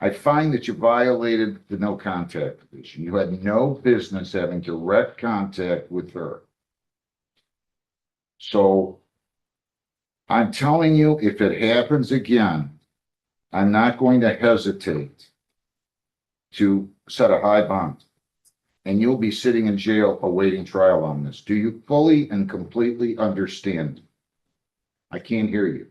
I find that you violated the no contact provision. You had no business having direct contact with her. So I'm telling you, if it happens again, I'm not going to hesitate to set a high bond. And you'll be sitting in jail awaiting trial on this. Do you fully and completely understand? I can't hear you.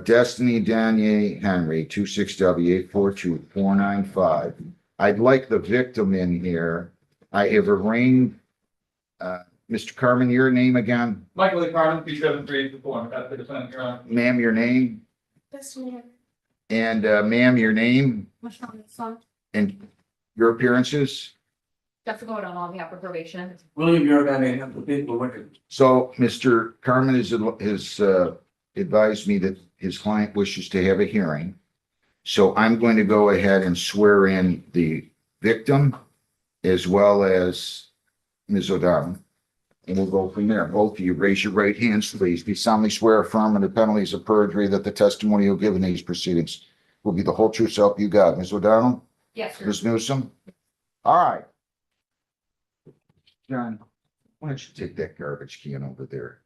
Destiny Danier Henry, 26W842-495. I'd like the victim in here. I have arranged, Mr. Carmen, your name again? Michael Lee Carmen, P7384. That's the defendant, Your Honor. Ma'am, your name? Destiny. And, ma'am, your name Michelle Son. and your appearances? Jessica Wood on behalf of probation. William York, have the people working. So Mr. Carmen has advised me that his client wishes to have a hearing. So I'm going to go ahead and swear in the victim as well as Ms. O'Donnell. And we'll go from there. Both of you raise your right hands, please. Do solemnly swear affirm under penalties of perjury that the testimony you'll give in these proceedings will be the whole true self you got. Ms. O'Donnell? Yes, sir. Ms. Newsom? All right. John, why don't you take that garbage can over there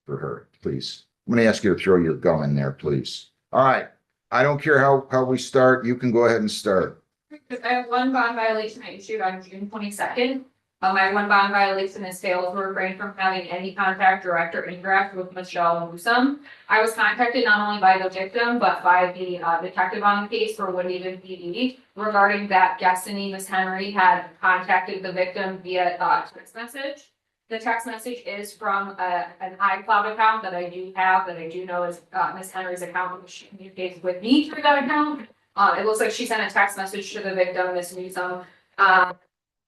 for her, please? I'm gonna ask you to throw your gum in there, please. All right. I don't care how we start. You can go ahead and start. I have one bond violation I issued on June 22nd. My one bond violation is failed to refrain from having any contact, direct or indirect, with Michelle Newsom. I was contacted not only by the victim, but by the detective on the case for Woodhaven PD regarding that Destiny, Miss Henry, had contacted the victim via text message. The text message is from an iCloud account that I do have, that I do know is Miss Henry's account, which she communicates with me through that account. It looks like she sent a text message to the victim, Miss Newsom,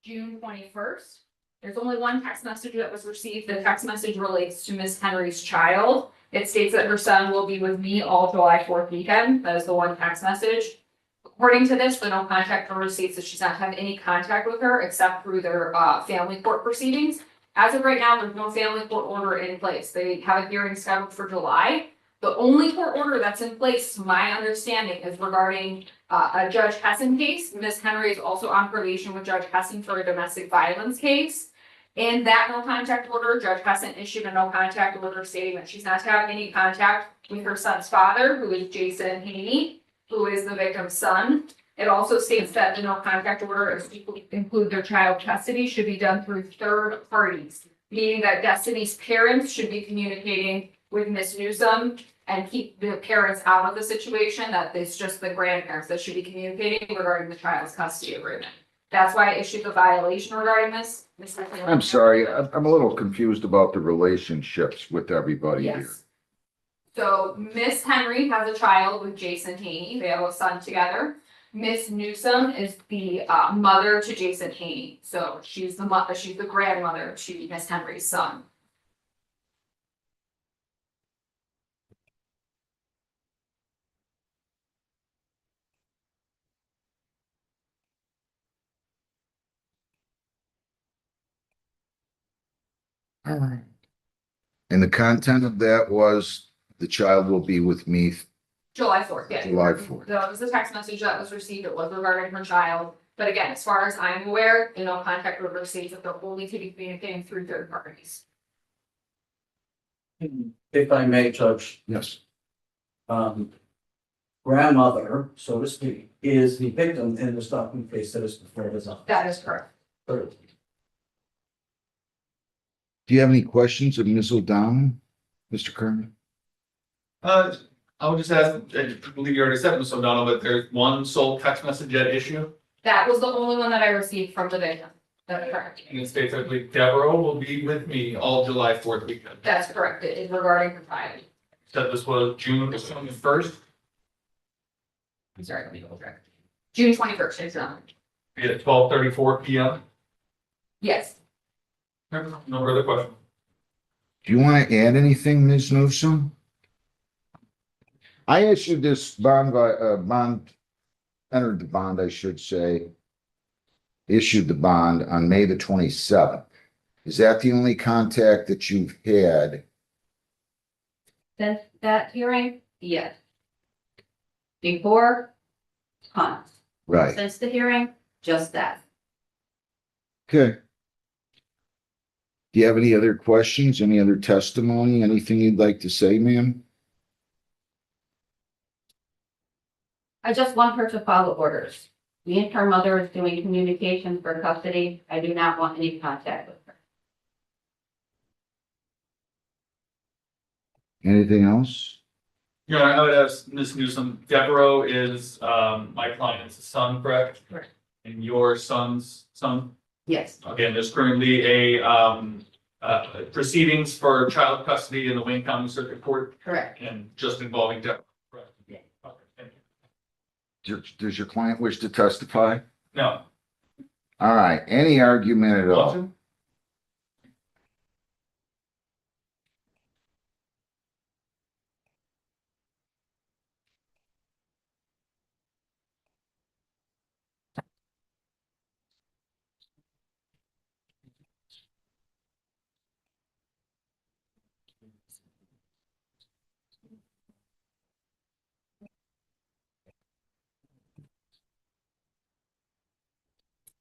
June 21st. There's only one text message that was received. The text message relates to Miss Henry's child. It states that her son will be with me all July 4th weekend. That is the one text message. According to this, the no contact order states that she's not had any contact with her except through their family court proceedings. As of right now, there's no family court order in place. They have a hearing scheduled for July. The only court order that's in place, to my understanding, is regarding a Judge Hessen case. Ms. Henry is also on probation with Judge Hessen for a domestic violence case. In that no contact order, Judge Hessen issued a no contact order stating that she's not having any contact with her son's father, who is Jason Haney, who is the victim's son. It also states that the no contact order include their child custody should be done through third parties, meaning that Destiny's parents should be communicating with Miss Newsom and keep the parents out of the situation, that it's just the grandparents that should be communicating regarding the child's custody agreement. That's why I issued the violation regarding this. I'm sorry. I'm a little confused about the relationships with everybody here. Yes. So Miss Henry has a child with Jason Haney. They have a son together. Miss Newsom is the mother to Jason Haney. So she's the mother, she's the grandmother to Miss Henry's son. All right. And the content of that was the child will be with me. July 4th, yeah. July 4th. That was the text message that was received. It was regarding her child. But again, as far as I'm aware, no contact order states that they're only to be communicating through third parties. If I may, Judge, Yes. grandmother, so to speak, is the victim in the stalking case that is before this office. That is correct. Do you have any questions of Ms. O'Donnell, Mr. Kerman? I would just ask, I believe you already said, Ms. O'Donnell, but there's one sole text message at issue. That was the only one that I received from the victim. That's correct. And it states, I believe, Deborah will be with me all July 4th weekend. That's correct. It is regarding her child. Said this was June 21st, I'm sorry, let me double check. June 21st, exactly. at 12:34 p.m. Yes. No further question. Do you want to add anything, Ms. Newsom? I issued this entered the bond, I should say, issued the bond on May the 27th. Is that the only contact that you've had Since that hearing, yes. Before, tons. Right, Since the hearing, just that. okay. Do you have any other questions, any other testimony, anything you'd like to say, ma'am? I just want her to follow orders. Me and her mother is doing communication for custody. I do not want any contact with her. Anything else? Your Honor, I would ask Ms. Newsom, Devereaux is, my client's son, correct? Correct. And your son's son? Yes, Again, there's currently proceedings for child custody in the Wayne County Circuit Court correct. and just involving Devereaux. Correct. Yeah. Okay, thank you. Does your client wish to testify? No. All right, any argument at all? Motion?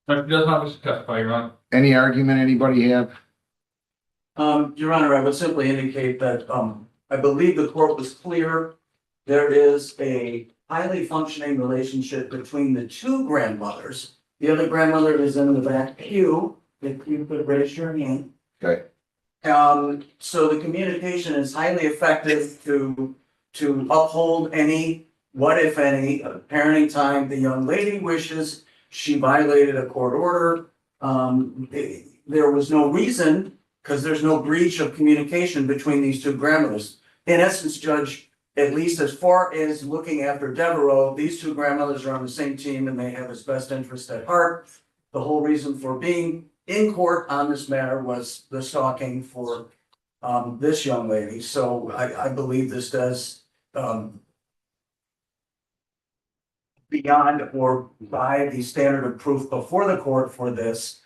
No, does not wish to testify, Your Honor. Any argument anybody have? Your Honor, I would simply indicate that, I believe the court was clear. There is a highly functioning relationship between the two grandmothers. The other grandmother is in the back pew, if you could raise your hand. Okay, So the communication is highly effective to uphold any, what if any, parenting time the young lady wishes. She violated a court order. There was no reason, because there's no breach of communication between these two grandmothers. In essence, Judge, at least as far as looking after Devereaux, these two grandmothers are on the same team and they have his best interest at heart. The whole reason for being in court on this matter was the stalking for this young lady. So I believe this does beyond or by the standard of proof before the court for this,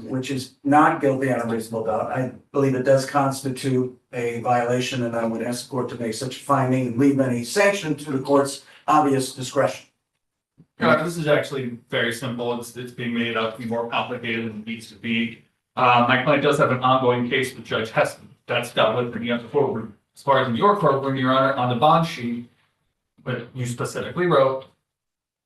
which is not guilty on a reasonable doubt. I believe it does constitute a violation, and I would ask the court to make such a finding and leave any sanction to the court's obvious discretion. Your Honor, this is actually very simple. It's being made out to be more complicated than it needs to be. My client does have an ongoing case with Judge Heston. That's dealt with in the other courtroom. As far as in your courtroom, Your Honor, on the bond sheet, but you specifically wrote,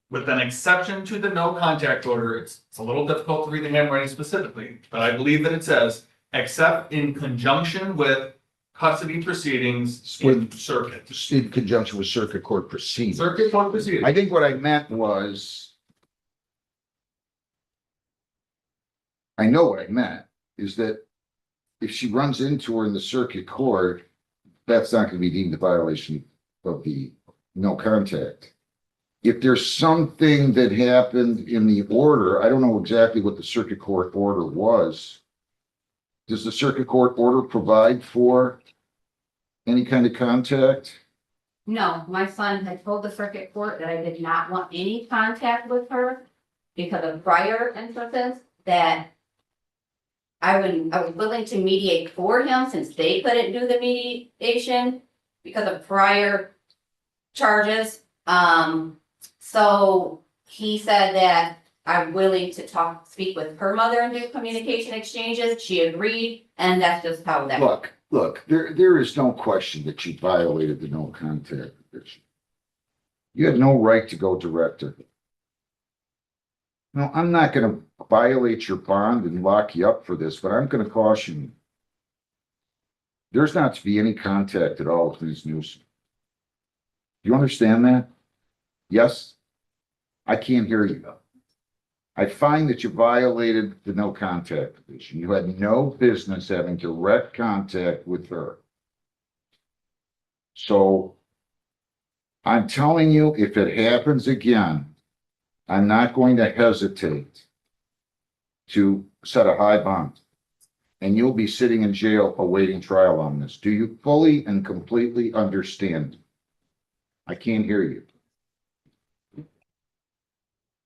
with an exception to the no contact order, it's a little difficult to read the handwriting specifically, but I believe that it says, except in conjunction with custody proceedings in circuit. in conjunction with circuit court proceedings. Circuit court proceedings. I think what I meant was, I know what I meant, is that if she runs into her in the circuit court, that's not gonna be deemed a violation of the no contact. If there's something that happened in the order, I don't know exactly what the circuit court order was. Does the circuit court order provide for any kind of contact? No, my son had told the circuit court that I did not want any contact with her because of prior instances that I was willing to mediate for him since they couldn't do the mediation because of prior charges. So he said that I'm willing to speak with her mother and do communication exchanges. She agreed, and that's just how that. Look, there is no question that you violated the no contact provision. You had no right to go direct her. No, I'm not gonna violate your bond and lock you up for this, but I'm gonna caution you. There's not to be any contact at all with Ms. Newsom. Do you understand that? Yes? I can't hear you. I find that you violated the no contact provision. You had no business having direct contact with her. So I'm telling you, if it happens again, I'm not going to hesitate to set a high bond. And you'll be sitting in jail awaiting trial on this. Do you fully and completely understand? I can't hear you.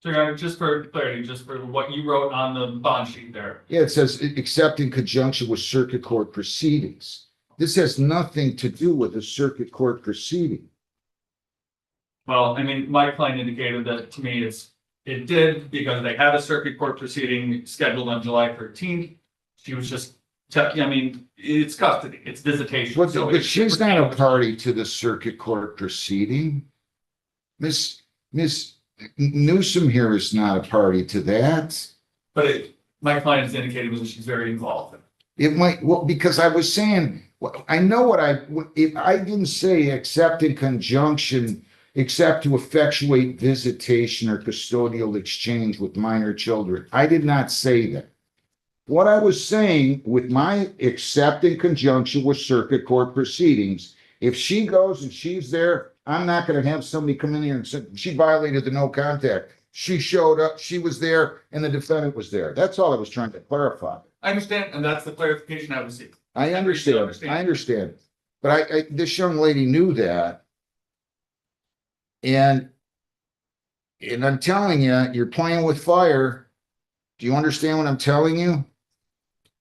So Your Honor, just for clarity, just for what you wrote on the bond sheet there. Yeah, it says, except in conjunction with circuit court proceedings. This has nothing to do with a circuit court proceeding. Well, I mean, my client indicated that to me it did because they had a circuit court proceeding scheduled on July 13th. She was just, I mean, it's custody, it's visitation. But, so but it- she's not a party to the circuit court proceeding. Miss Newsom here is not a party to that. But my client has indicated that she's very involved. It might, well, because I was saying, I know if I didn't say except in conjunction, except to effectuate visitation or custodial exchange with minor children. I did not say that. What I was saying with my except in conjunction with circuit court proceedings, if she goes and she's there, I'm not gonna have somebody come in here and say, she violated the no contact. She showed up, she was there, and the defendant was there. That's all I was trying to clarify. I understand, and that's the clarification I was seeking. I understand. But this young lady knew that. And I'm telling you, you're playing with fire. Do you understand what I'm telling you?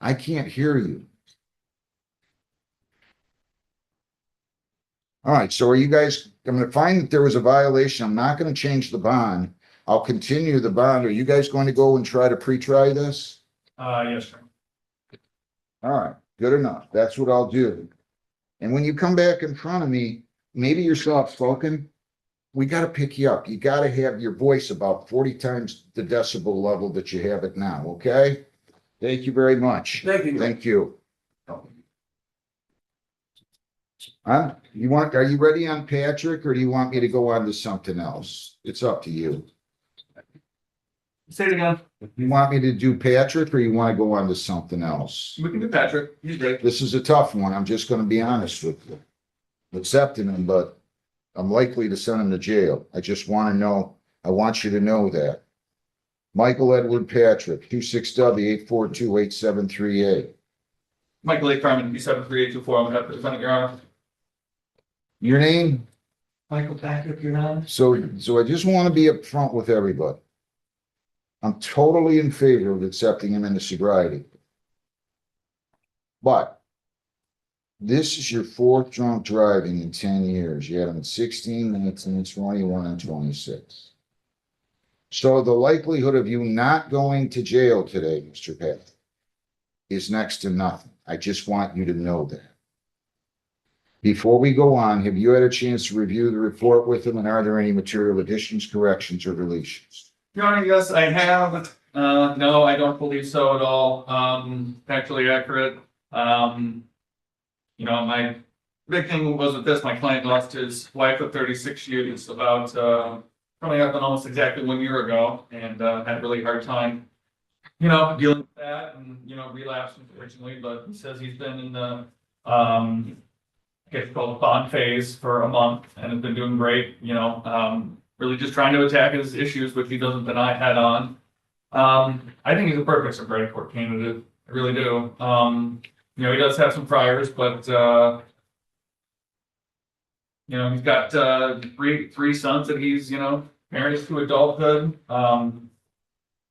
I can't hear you. All right, so are you guys, I'm gonna find that there was a violation. I'm not gonna change the bond. I'll continue the bond. Are you guys going to go and try to pre-try this? Yes, sir. All right, good enough. That's what I'll do. And when you come back in front of me, maybe you're soft-spoken. We gotta pick you up. You gotta have your voice about 40 times the decibel level that you have it now, okay? Thank you very much. Thank you. Thank you. Are you ready on Patrick, or do you want me to go on to something else? It's up to you. Say it again. You want me to do Patrick, or you want to go on to something else? We can do Patrick. He's great. This is a tough one. I'm just gonna be honest with you. Accepting him, but I'm likely to send him to jail. I just want to know, I want you to know that. Michael Edward Patrick, 26W8428738. Michael A. Carmen, B73824. I'm happy to defend it, Your Honor. Your name? Michael Patrick, Your Honor. So I just want to be upfront with everybody. I'm totally in favor of accepting him into sobriety. But this is your fourth drunk driving in 10 years. You had him at 16, 19, 21, and 26. So the likelihood of you not going to jail today, Mr. Patrick, is next to nothing. I just want you to know that. Before we go on, have you had a chance to review the report with him, and are there any material additions, corrections, or deletions? Your Honor, yes, I have. No, I don't believe so at all. Actually accurate. My big thing was with this, my client lost his wife of 36 years about, probably happened almost exactly 1 year ago, and, had a really hard time, dealing with that and, relapsed unfortunately, but he says he's been in the, I guess it's called bond phase for a month and has been doing great, really just trying to attack his issues, which he doesn't deny head on. I think he's a perfect sobriety court candidate. I really do. He does have some priors, but he's got three sons that he's married to adulthood.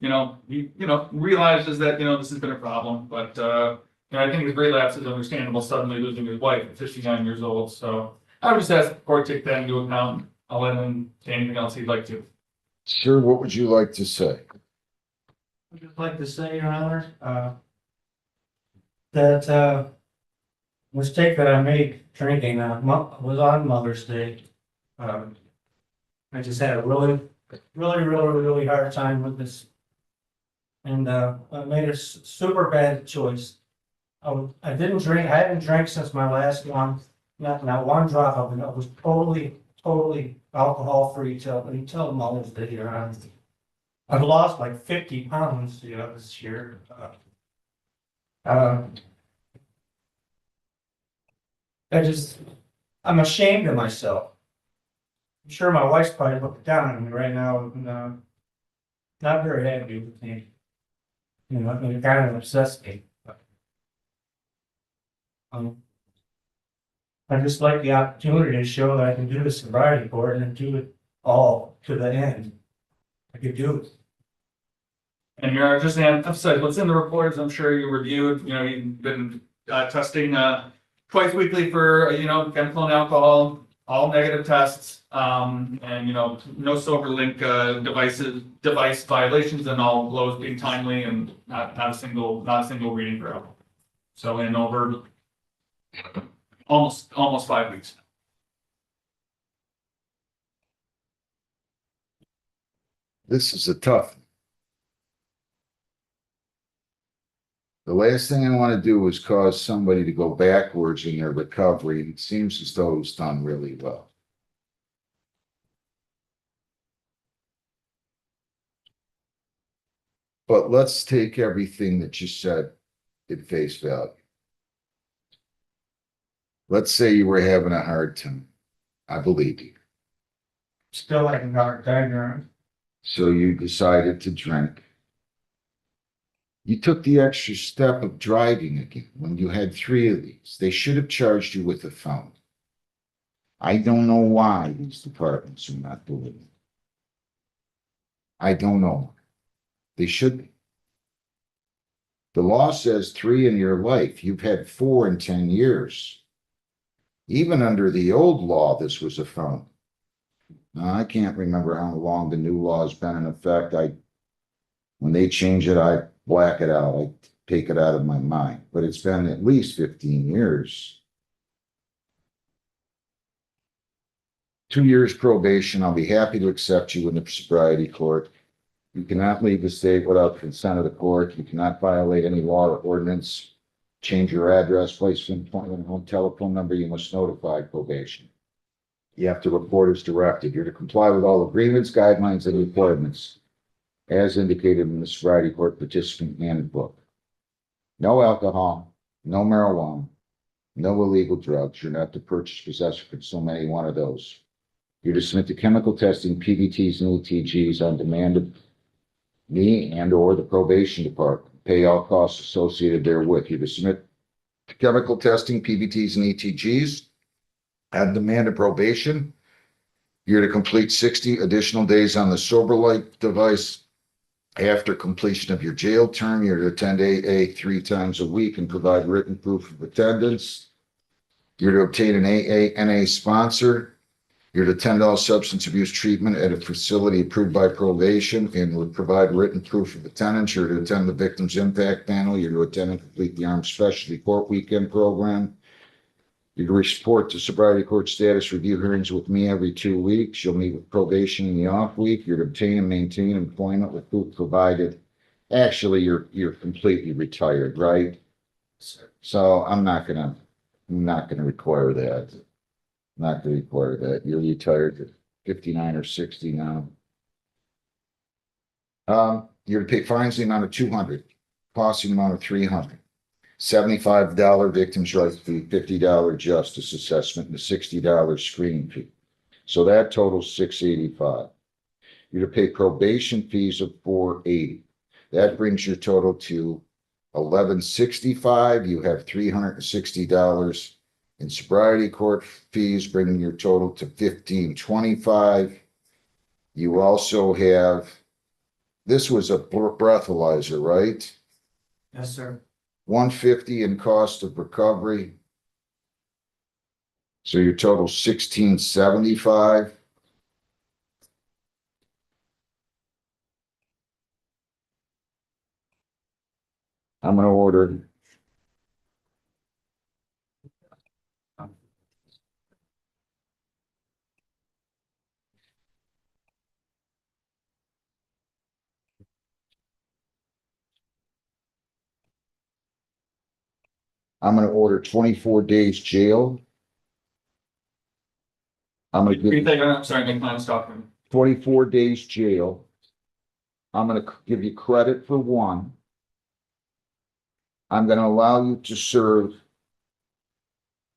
He realizes that this has been a problem, but I think his relapse is understandable. Suddenly losing his wife at 59 years old, so I would just ask the court to take that into account. I'll let him say anything else he'd like to. Sir, what would you like to say? I'd just like to say, Your Honor, that mistake that I made drinking was on Mother's Day. I just had a really hard time with this. And I made a super bad choice. I didn't drink, I haven't drank since my last one, not one drop of it. I was totally alcohol free until Mother's Day, Your Honor. I've lost like 50 pounds, this year. I'm ashamed of myself. I'm sure my wife's probably looking down on me right now, and not very happy with me. It kind of obsessed me. I just like the opportunity to show that I can do the sobriety court and do it all to the end. I could do it. And you're just to emphasize what's in the reports. I'm sure you reviewed. You've been testing twice weekly for, chemical and alcohol, all negative tests, and, no sober link, device violations, and all blows being timely, and not a single reading for alcohol. So in over almost 5 weeks. This is a tough. The last thing I want to do is cause somebody to go backwards in their recovery. It seems as though it's done really well. But let's take everything that you said at face value. Let's say you were having a hard time. I believe you. Still having a hard time, Your Honor. So you decided to drink. You took the extra step of driving again when you had 3 of these. They should have charged you with a phone. I don't know why these departments are not doing it. I don't know. They should be. The law says 3 in your life. You've had 4 in 10 years. Even under the old law, this was a phone. Now, I can't remember how long the new law has been in effect. When they change it, I black it out. I take it out of my mind. But it's been at least 15 years. 2 years probation. I'll be happy to accept you in the sobriety court. You cannot leave the state without consent of the court. You cannot violate any law or ordinance. Change your address, place of employment, home telephone number. You must notify probation. You have to report as directed. You're to comply with all agreements, guidelines, and requirements as indicated in the sobriety court participant handbook. No alcohol, no marijuana, no illegal drugs. You're not to purchase, possess, or consume any one of those. You're to submit to chemical testing, PBTs, and ETGs on demand of me and or the probation department. Pay all costs associated therewith. You're to submit to chemical testing, PBTs, and ETGs on demand of probation. You're to complete 60 additional days on the sober light device. After completion of your jail term, you're to attend AA 3 times a week and provide written proof of attendance. You're to obtain an AA-NA sponsor. You're to attend all substance abuse treatment at a facility approved by probation and would provide written proof of attendance. You're to attend the Victims Impact Panel. You're to attend and complete the Armed Specialty Court Weekend Program. You're to report to sobriety court status review hearings with me every 2 weeks. You'll meet with probation in the off week. You're to obtain and maintain employment with proof provided. Actually, you're completely retired, right? So I'm not gonna require that. Not to require that. You're retired at 59 or 60 now. You're to pay fines in the amount of 200, costs in the amount of 300. $75 victims' rights fee, $50 justice assessment, and a $60 screening fee. So that totals $685. You're to pay probation fees of $480. That brings your total to $1165. You have $360 in sobriety court fees, bringing your total to $1525. You also have, this was a breathalyzer, right? Yes, sir. $150 in cost of recovery. So your total $1675. I'm gonna order. I'm gonna order 24 days jail. I'm gonna give I'm sorry, my plan stopped. 24 days jail. I'm gonna give you credit for 1. I'm gonna allow you to serve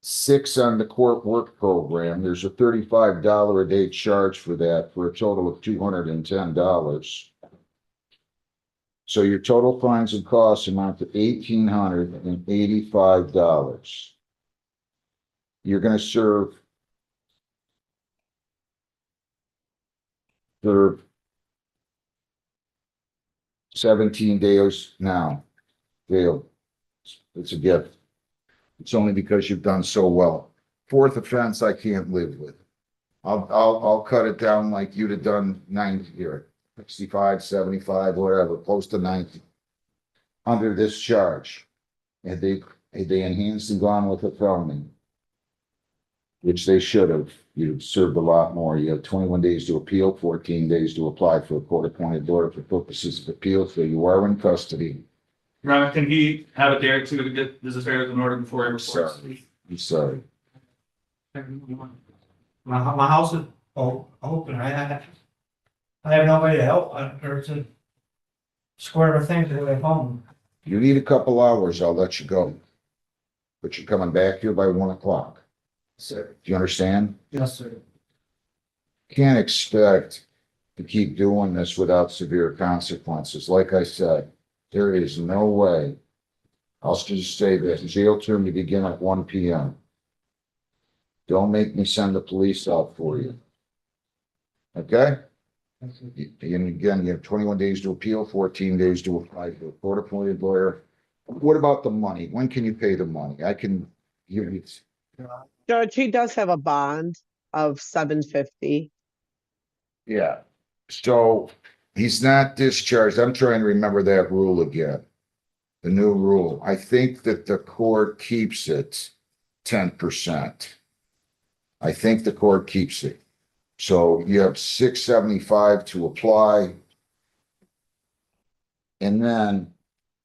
6 on the court work program. There's a $35 a day charge for that, for a total of $210. So your total fines and costs amount to $1,885. You're gonna serve 17 days now. Jail. It's a gift. It's only because you've done so well. Fourth offense, I can't live with. I'll cut it down like you'd have done 90 here, 65, 75, whatever, close to 90. Under this charge. Had they enhanced and gone with a felony, which they should have, you've served a lot more. You have 21 days to appeal, 14 days to apply for a court-appointed lawyer for purposes of appeal, so you are in custody. Your Honor, can he have a day or two to get his affairs in order before he reports? Sorry. I'm sorry. My house is open, I have nobody to help, or to square the things that at home. You need a couple hours, I'll let you go. But you're coming back here by 1 o'clock. Sir. Do you understand? Yes, sir. Can't expect to keep doing this without severe consequences. Like I said, there is no way. I'll just say this, jail term to begin at 1 p.m. Don't make me send the police out for you. Okay? And again, you have 21 days to appeal, 14 days to apply for a court-appointed lawyer. What about the money? When can you pay the money? I can give you. Judge, he does have a bond of $750. Yeah. So he's not discharged. I'm trying to remember that rule again. The new rule. I think that the court keeps it 10%. I think the court keeps it. So you have $675 to apply. And then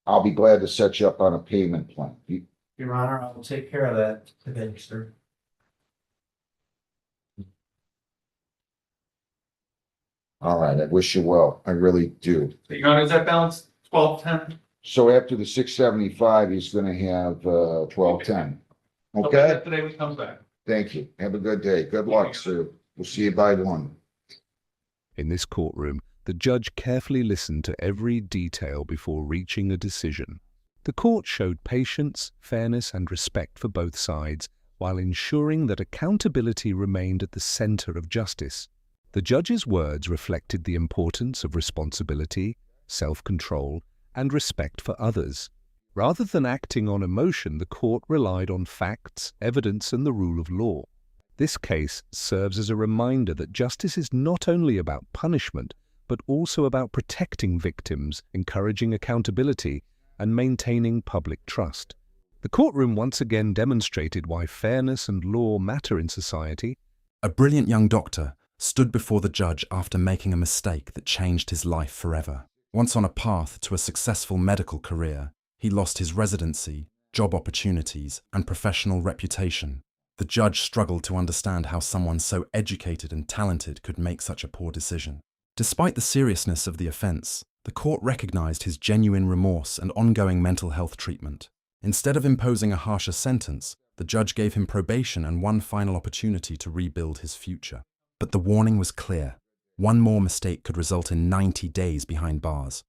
I'll be glad to set you up on a payment plan. Your Honor, I will take care of that today, sir. All right, I wish you well. I really do. Your Honor, is that balance 1210? So after the 675, he's gonna have 1210. Okay, Today when he comes back. thank you. Have a good day. Good luck, sir. We'll see you by 1. In this courtroom, the judge carefully listened to every detail before reaching a decision. The court showed patience, fairness, and respect for both sides, while ensuring that accountability remained at the center of justice. The judge's words reflected the importance of responsibility, self-control, and respect for others. Rather than acting on emotion, the court relied on facts, evidence, and the rule of law. This case serves as a reminder that justice is not only about punishment, but also about protecting victims, encouraging accountability, and maintaining public trust. The courtroom once again demonstrated why fairness and law matter in society. A brilliant young doctor stood before the judge after making a mistake that changed his life forever. Once on a path to a successful medical career, he lost his residency, job opportunities, and professional reputation. The judge struggled to understand how someone so educated and talented could make such a poor decision. Despite the seriousness of the offense, the court recognized his genuine remorse and ongoing mental health treatment. Instead of imposing a harsher sentence, the judge gave him probation and one final opportunity to rebuild his future. But the warning was clear. One more mistake could result in 90 days behind bars.